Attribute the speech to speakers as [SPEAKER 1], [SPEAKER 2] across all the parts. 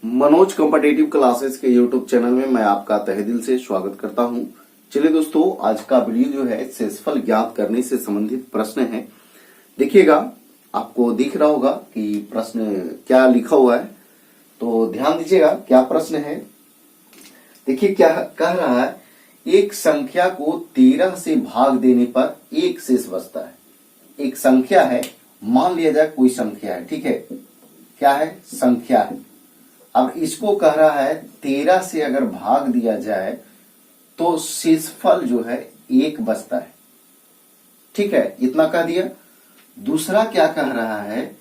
[SPEAKER 1] Manoj competitive classes के YouTube channel में मैं आपका तहे दिल से स्वागत करता हूं। चलिए दोस्तों, आज का वीडियो जो है शेषफल ज्ञात करने से संबंधित प्रश्न है। देखिएगा, आपको दिख रहा होगा कि प्रश्न क्या लिखा हुआ है, तो ध्यान दीजिएगा क्या प्रश्न है। देखिए क्या कह रहा है, एक संख्या को 13 से भाग देने पर एक शेष बचता है। एक संख्या है, मान लिया जाए कोई संख्या है, ठीक है, क्या है, संख्या है। अब इसको कह रहा है 13 से अगर भाग दिया जाए तो शेषफल जो है एक बचता है, ठीक है, इतना कह दिया। दूसरा क्या कह रहा है,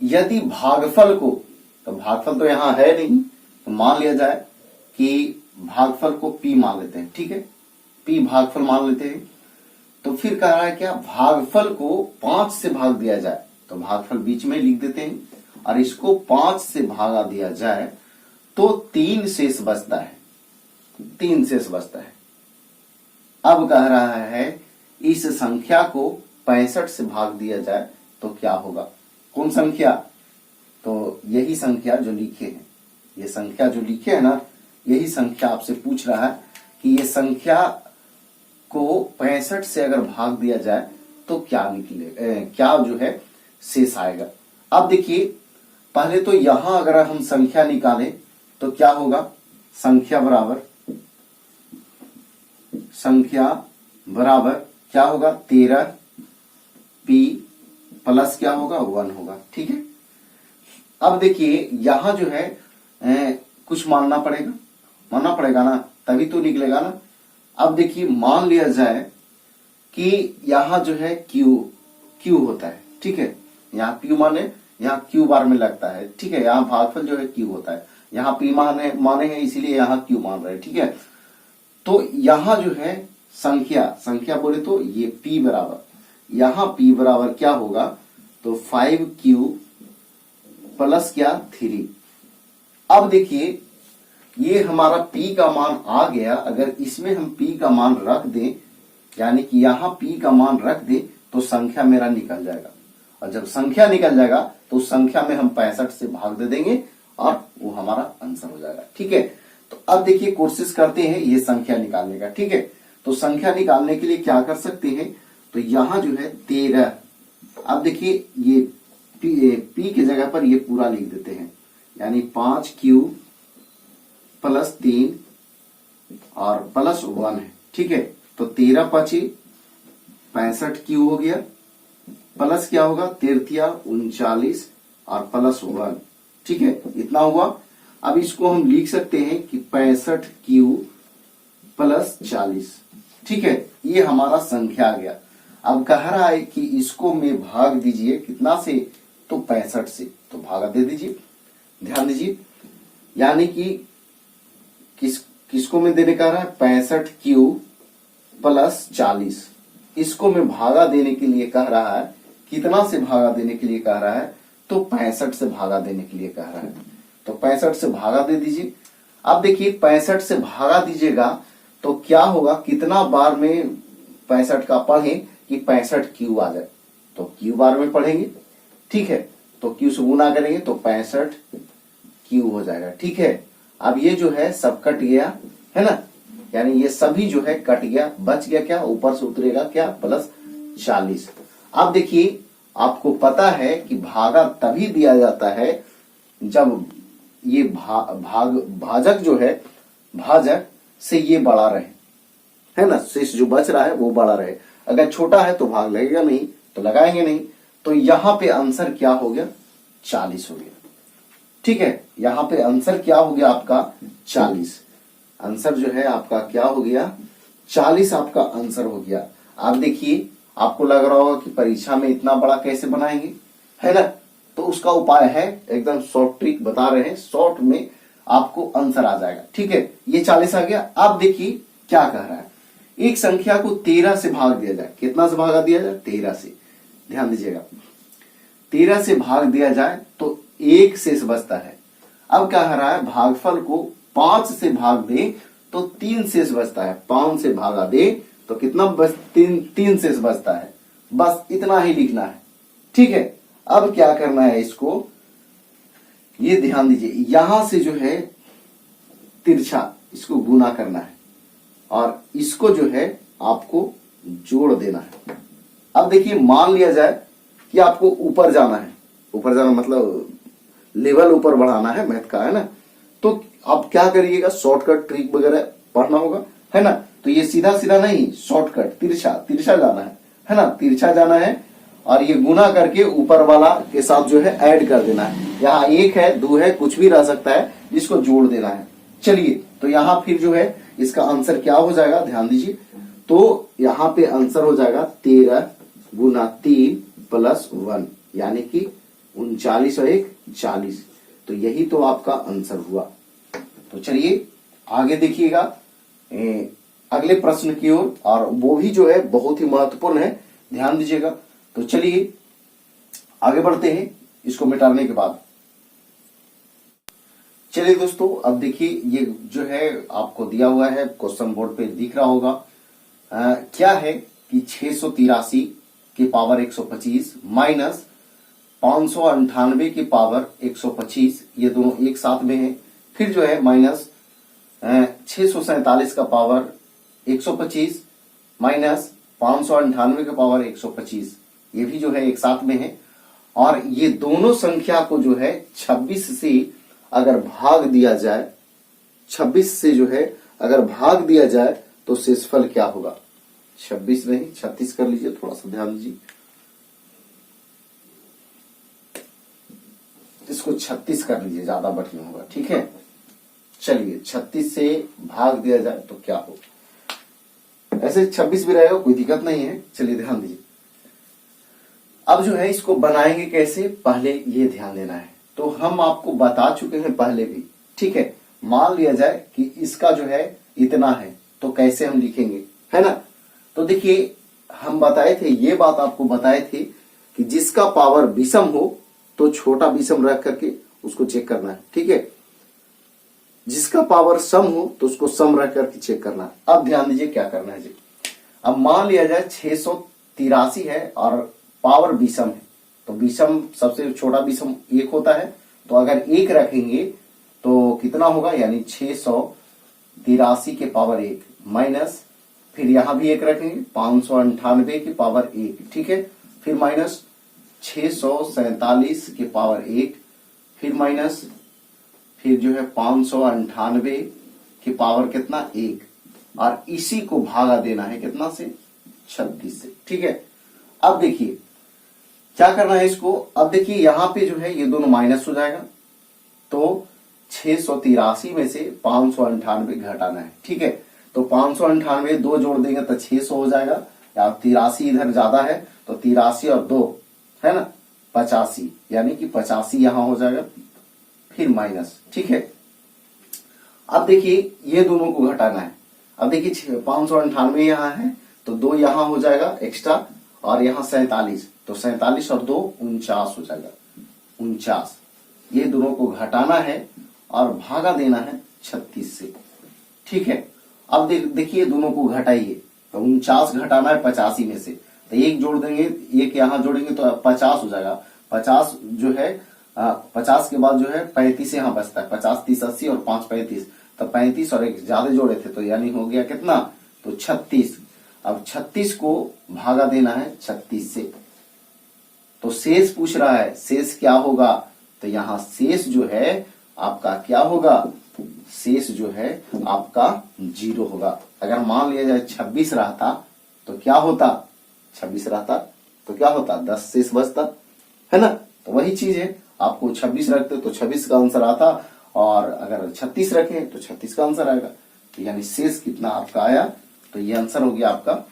[SPEAKER 1] यदि भागफल को, तो भागफल तो यहां है नहीं, तो मान लिया जाए कि भागफल को पी मान लेते हैं, ठीक है, पी भागफल मान लेते हैं। तो फिर कह रहा है क्या, भागफल को 5 से भाग दिया जाए, तो भागफल बीच में लिख देते हैं, और इसको 5 से भागा दिया जाए तो 3 शेष बचता है, 3 शेष बचता है। अब कह रहा है इस संख्या को 65 से भाग दिया जाए तो क्या होगा। कौन संख्या, तो यही संख्या जो लिखे हैं, ये संख्या जो लिखे है ना, यही संख्या आपसे पूछ रहा है कि ये संख्या को 65 से अगर भाग दिया जाए तो क्या निकले, क्या जो है शेष आएगा। अब देखिए, पहले तो यहां अगर हम संख्या निकालें तो क्या होगा, संख्या बराबर क्या होगा, 13 पी प्लस क्या होगा, 1 होगा, ठीक है। अब देखिए यहां जो है कुछ मानना पड़ेगा ना, तभी तो निकलेगा ना। अब देखिए, मान लिया जाए कि यहां जो है क्यू होता है, ठीक है, यहाँ क्यू माने यहाँ क्यू बार में लगता है, ठीक है, यहाँ भागफल जो है क्यू होता है, यहाँ पी माने हैं इसीलिए यहाँ क्यू मान रहे हैं, ठीक है। तो यहाँ जो है संख्या बोले तो ये पी बराबर, यहाँ पी बराबर क्या होगा, तो 5Q प्लस क्या 3। अब देखिए ये हमारा पी का मान आ गया। अगर इसमें हम पी का मान रख दें, यानी कि यहाँ पी का मान रख दें, तो संख्या मेरा निकल जाएगा, और जब संख्या निकल जाएगा तो उस संख्या में हम 65 से भाग दे देंगे और वो हमारा आंसर हो जाएगा, ठीक है। तो अब देखिए कोशिश करते हैं ये संख्या निकालने का, ठीक है। तो संख्या निकालने के लिए क्या कर सकते हैं, तो यहां जो है 13, अब देखिए ये पी की जगह पर ये पूरा लिख देते हैं, यानी 5Q प्लस 3 और प्लस 1 है, ठीक है। तो 13 5 65Q हो गया, प्लस क्या होगा 13 39 और प्लस 1, ठीक है, इतना हुआ। अब इसको हम लिख सकते हैं कि 65Q प्लस 40, ठीक है, ये हमारा संख्या आ गया। अब कह रहा है कि इसको में भाग दीजिए कितना से, तो 65 से, तो भागा दे दीजिए। ध्यान दीजिए, यानी कि किसको में देने कह रहा है, 65Q प्लस 40, इसको में भागा देने के लिए कह रहा है, कितना से भागा देने के लिए कह रहा है, तो 65 से भागा देने के लिए कह रहा है, तो 65 से भागा दे दीजिए। अब देखिए 65 से भागा दीजिएगा तो क्या होगा, कितना बार में 65 का पढ़े कि 65Q आ जाए, तो Q बार में पढ़ेंगे, ठीक है, तो Q से गुना करेंगे तो 65Q हो जाएगा, ठीक है। अब ये जो है सब कट गया है ना, यानी ये सभी जो है कट गया, बच गया क्या, ऊपर से उतरेगा क्या, प्लस 40। अब देखिए, आपको पता है कि भागा तभी दिया जाता है जब ये भाजक जो है, भाजक से ये बड़ा रहे, है ना, शेष जो बच रहा है वो बड़ा रहे। अगर छोटा है तो भाग लगेगा नहीं, तो लगाएंगे नहीं। तो यहां पे आंसर क्या हो गया, 40 हो गया, ठीक है। यहां पे आंसर क्या हो गया आपका, 40। आंसर जो है आपका क्या हो गया, 40 आपका आंसर हो गया। आप देखिए, आपको लग रहा होगा कि परीक्षा में इतना बड़ा कैसे बनाएंगे, है ना, तो उसका उपाय है, एकदम शॉर्ट ट्रिक बता रहे हैं, शॉर्ट में आपको आंसर आ जाएगा, ठीक है। ये 40 आ गया। अब देखिए क्या कह रहा है, एक संख्या को 13 से भाग दिया जाए, कितना से भागा दिया जाए, 13 से। ध्यान दीजिएगा, 13 से भाग दिया जाए तो एक शेष बचता है। अब क्या कह रहा है, भागफल को 5 से भाग दे तो 3 शेष बचता है, 5 से भागा दे तो कितना बस 3 शेष बचता है, बस इतना ही लिखना है, ठीक है। अब क्या करना है, इसको ये ध्यान दीजिए, यहां से जो है तिरछा इसको गुना करना है और इसको जो है आपको जोड़ देना है। अब देखिए, मान लिया जाए कि आपको ऊपर जाना है, ऊपर जाना मतलब लेवल ऊपर बढ़ाना है मैथ का, है ना। तो आप क्या करिएगा, शॉर्टकट ट्रिक वगैरह पढ़ना होगा, है ना। तो ये सीधा सीधा नहीं, शॉर्टकट तिरछा तिरछा जाना है ना, तिरछा जाना है और ये गुना करके ऊपर वाला के साथ जो है ऐड कर देना है। यहाँ 1 है, 2 है, कुछ भी रह सकता है, जिसको जोड़ देना है। चलिए, तो यहाँ फिर जो है इसका आंसर क्या हो जाएगा, ध्यान दीजिए। तो यहाँ पे आंसर हो जाएगा 13 गुना 3 प्लस 1, यानी कि 39 और 1 40। तो यही तो आपका आंसर हुआ। तो चलिए आगे देखिएगा अगले प्रश्न की ओर, और वो भी जो है बहुत ही महत्वपूर्ण है, ध्यान दीजिएगा। तो चलिए आगे बढ़ते हैं इसको मिटाने के बाद। चलिए दोस्तों, अब देखिए ये जो है आपको दिया हुआ है, क्वेश्चन बोर्ड पे दिख रहा होगा। क्या है कि 683 की पावर 125 माइनस 598 की पावर 125, ये दोनों एक साथ में है। फिर जो है माइनस 647 का पावर 125 माइनस 598 का पावर 125, ये भी जो है एक साथ में है। और ये दोनों संख्या को जो है 26 से अगर भाग दिया जाए, 26 से जो है अगर भाग दिया जाए तो शेषफल क्या होगा। 26 नहीं 36 कर लीजिए, थोड़ा सा ध्यान दीजिए, इसको 36 कर लीजिए, ज्यादा बढ़िया होगा, ठीक है। चलिए 36 से भाग दिया जाए तो क्या होगा, ऐसे 26 भी रहेगा, कोई दिक्कत नहीं है। चलिए ध्यान दीजिए, अब जो है इसको बनाएंगे कैसे, पहले ये ध्यान देना है। तो हम आपको बता चुके हैं पहले भी, ठीक है। मान लिया जाए कि इसका जो है इतना है, तो कैसे हम लिखेंगे, है ना। तो देखिए, हम बताए थे, ये बात आपको बताए थे कि जिसका पावर विषम हो तो छोटा विषम रख करके उसको चेक करना है, ठीक है। जिसका पावर सम हो तो उसको सम रख करके चेक करना है। अब ध्यान दीजिए क्या करना है जी। अब मान लिया जाए 683 है और पावर विषम है, तो विषम सबसे छोटा विषम 1 होता है, तो अगर 1 रखेंगे तो कितना होगा, यानी 683 के पावर 1 माइनस, फिर यहां भी 1 रखेंगे 598 की पावर 1, ठीक है। फिर माइनस 647 के पावर 1, फिर माइनस, फिर जो है 598 की पावर कितना 1, और इसी को भागा देना है कितना से, 36 से, ठीक है। अब देखिए क्या करना है इसको। अब देखिए यहां पे जो है ये दोनों माइनस हो जाएगा, तो 683 में से 598 घटाना है, ठीक है। तो 598 2 जोड़ देंगे तो 600 हो जाएगा, या 83 इधर ज्यादा है तो 83 और 2 है ना 85, यानी कि 85 यहां हो जाएगा, फिर माइनस, ठीक है। अब देखिए ये दोनों को घटाना है। अब देखिए 598 यहां है तो 2 यहां हो जाएगा एक्स्ट्रा, और यहां 47, तो 47 और 2 49 हो जाएगा, 49। ये दोनों को घटाना है और भागा देना है 36 से, ठीक है। अब देखिए दोनों को घटाइए, तो 49 घटाना है 85 में से, तो 1 जोड़ देंगे, 1 यहां जोड़ेंगे तो 50 हो जाएगा। 50 जो है 50 के बाद जो है 35 यहां बचता है, 50 30 80 और 5 35, तो 35 और 1 ज्यादा जोड़े थे, तो यानी हो गया कितना, तो 36। अब 36 को भागा देना है 36 से, तो शेष पूछ रहा है, शेष क्या होगा, तो यहां शेष जो है आपका क्या होगा, शेष जो है आपका 0 होगा। अगर मान लिया जाए 26 रहता तो क्या होता, 26 रहता तो क्या होता, 10 शेष बचता, है ना। तो वही चीज है, आपको 26 रखते तो 26 का आंसर आता, और अगर 36 रखें तो 36 का आंसर आएगा। तो यानी शेष कितना आपका आया, तो ये आंसर हो गया आपका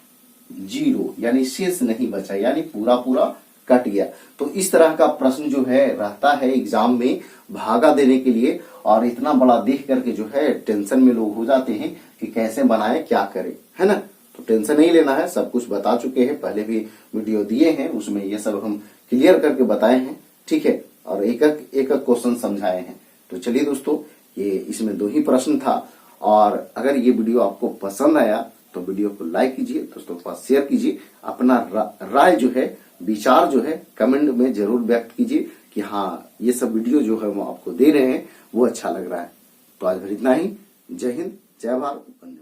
[SPEAKER 1] 0, यानी शेष नहीं बचा, यानी पूरा पूरा कट गया। तो इस तरह का प्रश्न जो है रहता है एग्जाम में भागा देने के लिए, और इतना बड़ा देख करके जो है टेंशन में लोग हो जाते हैं कि कैसे बनाए क्या करें, है ना। तो टेंशन नहीं लेना है, सब कुछ बता चुके हैं, पहले भी वीडियो दिए हैं, उसमें ये सब हम क्लियर करके बताए हैं, ठीक है। और एक एक क्वेश्चन समझाए हैं। तो चलिए दोस्तों, ये इसमें 2 ही प्रश्न था, और अगर ये वीडियो आपको पसंद आया तो वीडियो को लाइक कीजिए, दोस्तों के पास शेयर कीजिए, अपना राय जो है, विचार जो है कमेंट में जरूर व्यक्त कीजिए, कि हाँ ये सब वीडियो जो है वो आपको दे रहे हैं वो अच्छा लग रहा है। तो आज भर इतना ही। जय हिंद, जय भारत, वंदे।